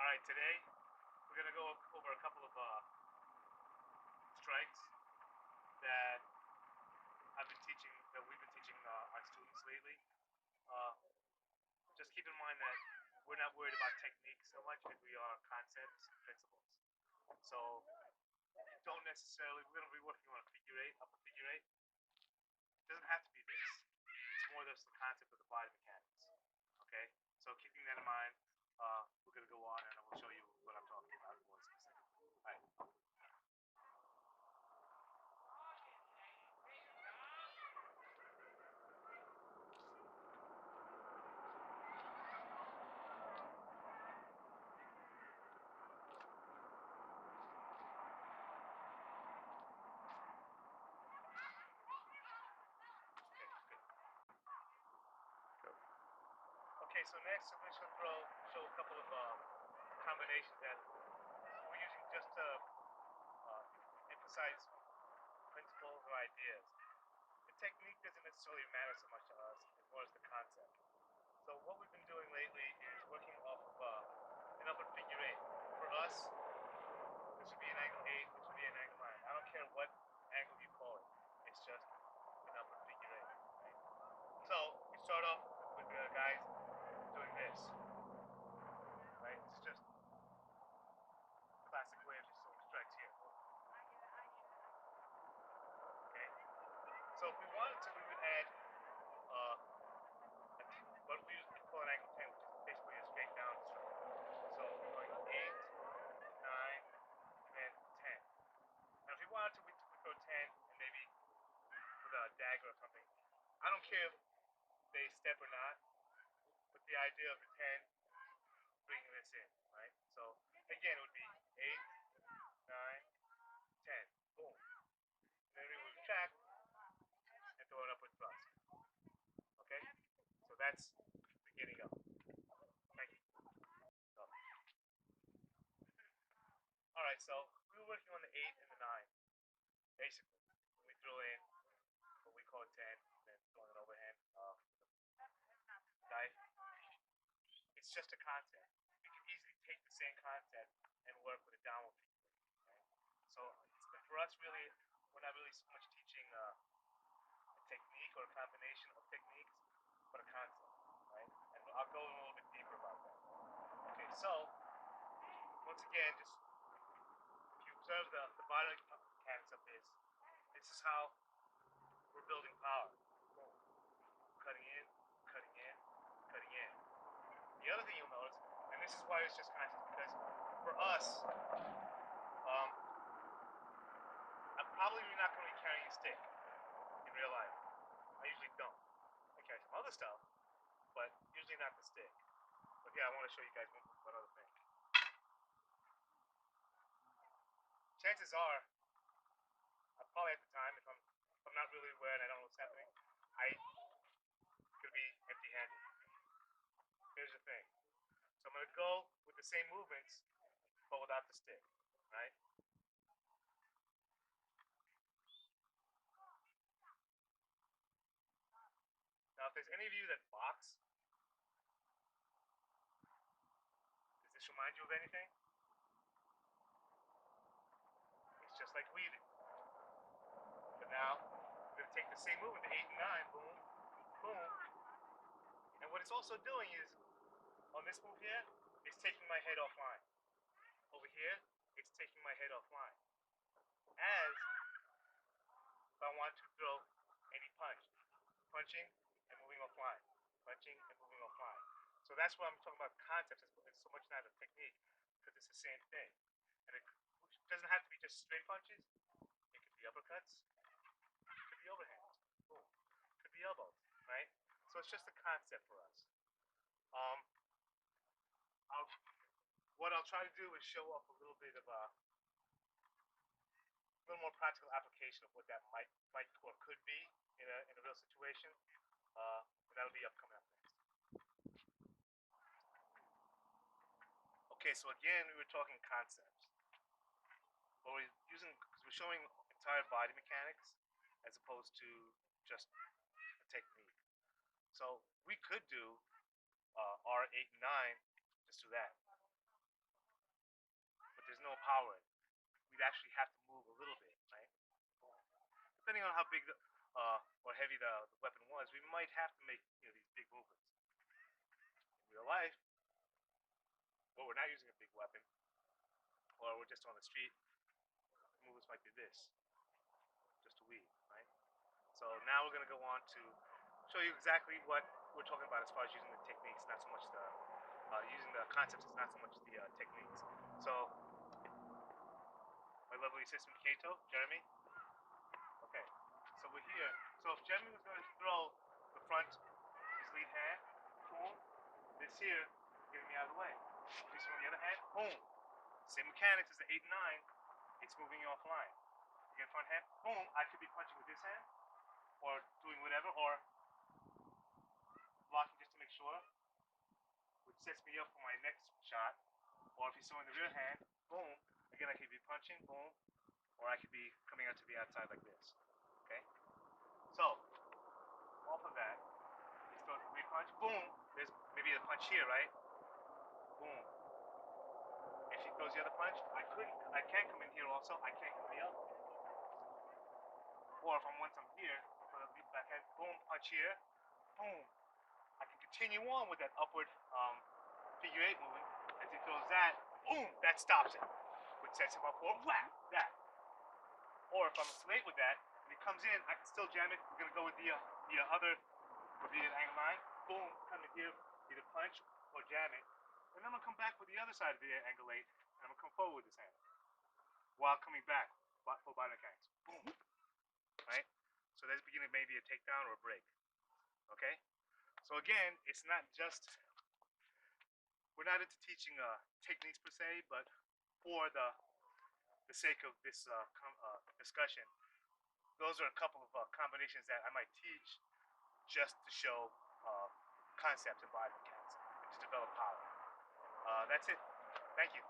Alright, today we're going to go over a couple of strikes that we've been teaching our students lately. Uh, just keep in mind that we're not worried about technique so much as we are concepts and principles. So don't necessarily, we're going to be working on a figure eight, upper figure eight. It doesn't have to be this. It's more just the concept of the body mechanics. Okay? So keeping that in mind, we're going to go on and I will show you what I'm talking about more specifically. All right. Okay, so next we're just going to show a couple of combinations that we're using just to emphasize principles or ideas. The technique doesn't necessarily matter so much to us as more as the concept. So what we've been doing lately is working off of an upper figure eight. For us, this would be an angle 8, this would be an angle 9. I don't care what angle you call it. It's just an upper figure eight. Right? So we start off with guys doing this. Right? It's just classic way of just throwing strikes here. Okay? So if we wanted to, we would add what we usually call an angle 10, which is basically a straight down strike. So we're going 8, 9, and then 10. Now if we wanted to, we throw 10 and maybe with a dagger or something. I don't care if they step or not, but the idea of the 10 bringing this in, right? So again, it would be 8, 9, 10. Boom. And then we would retract and throw an upward thrust. Okay? So that's beginning of. Thank you. So. Alright, so we were working on the 8 and the 9. Basically. We throw in what we call a 10, and then throwing an overhand knife. It's just a concept. We can easily take the same concept and work with a downward figure. Right? So for us, really, we're not really so much teaching a technique or a combination of techniques, but a concept. Right? And I'll go a little bit deeper about that. Okay, so once again, just if you observe the body mechanics of this is how we're building power. Boom. Cutting in, cutting in, cutting in. The other thing you'll notice, and this is why it's just concepts, because for us, I'm probably not going to be carrying a stick in real life. I usually don't. I carry some other stuff, but usually not the stick. But yeah, I want to show you guys one other thing. Chances are, probably at the time, if I'm not really aware and I don't know what's happening, I could be empty-handed. Here's the thing. So I'm going to go with the same movements, but without the stick, right? Now, if there's any of you that box, does this remind you of anything? It's just like weaving. But now, we're going to take the same movement, the 8 and 9, boom, boom. And what it's also doing is, on this move here, it's taking my head offline. Over here, it's taking my head offline. As if I want to throw any punch, punching and moving offline, punching and moving offline. So that's what I'm talking about concepts. It's so much not a technique because it's the same thing. And it doesn't have to be just straight punches. It could be uppercuts. It could be overhands. Boom. It could be elbows, right? So it's just a concept for us. What I'll try to do is show off a little bit of a little more practical application of what that might or could be in a real situation. And that'll be upcoming up next. Okay, so again, we were talking concepts. But we're using, because we're showing entire body mechanics as opposed to just a technique. So we could do R8 and 9, just do that. there's no power in it. We'd actually have to move a little bit, right? Depending on how big or heavy the weapon was, we might have to make these big movements. In real life, well, we're not using a big weapon, or we're just on the street. Movements might be this, just to weave, right? So now we're going to go on to show you exactly what we're talking about as far as using the techniques, not so much the using the concepts, it's not so much the techniques. So my lovely assistant Kato, Jeremy. Okay, so we're here. So if Jeremy was going to throw the front, his lead hand, boom, this here, getting me out of the way. This on the other hand, boom. Same mechanics as the 8 and 9, it's moving you offline. Again, front hand, boom, I could be punching with this hand, or doing whatever, or blocking just to make sure, which sets me up for my next shot. Or if he's throwing the rear hand, boom, again I could be punching, boom, or I could be coming out to the outside like this. Okay? So, off of that, he's throwing the rear punch, boom, there's maybe a punch here, right? Boom. If he throws the other punch, I can come in here also, I can't come in the other. Or if once I'm here, for the back hand, boom, punch here, boom. I can continue on with that upward figure 8 movement. As he throws that, boom, that stops it. Which sets him up for whack, that. Or if I'm late with that, and he comes in, I can still jam it. We're going to go with the other, with the angle 9. Boom, come in here, either punch or jam it. And then I'm going to come back with the other side of the angle 8, and I'm going to come forward with this hand. While coming back, full body mechanics. Boom. Right? So that's beginning maybe a takedown or a break. Okay? So again, it's not just, we're not into teaching techniques per se, but for the sake of this discussion, those are a couple of combinations that I might teach just to show concepts and body mechanics and to develop power. That's it. Thank you.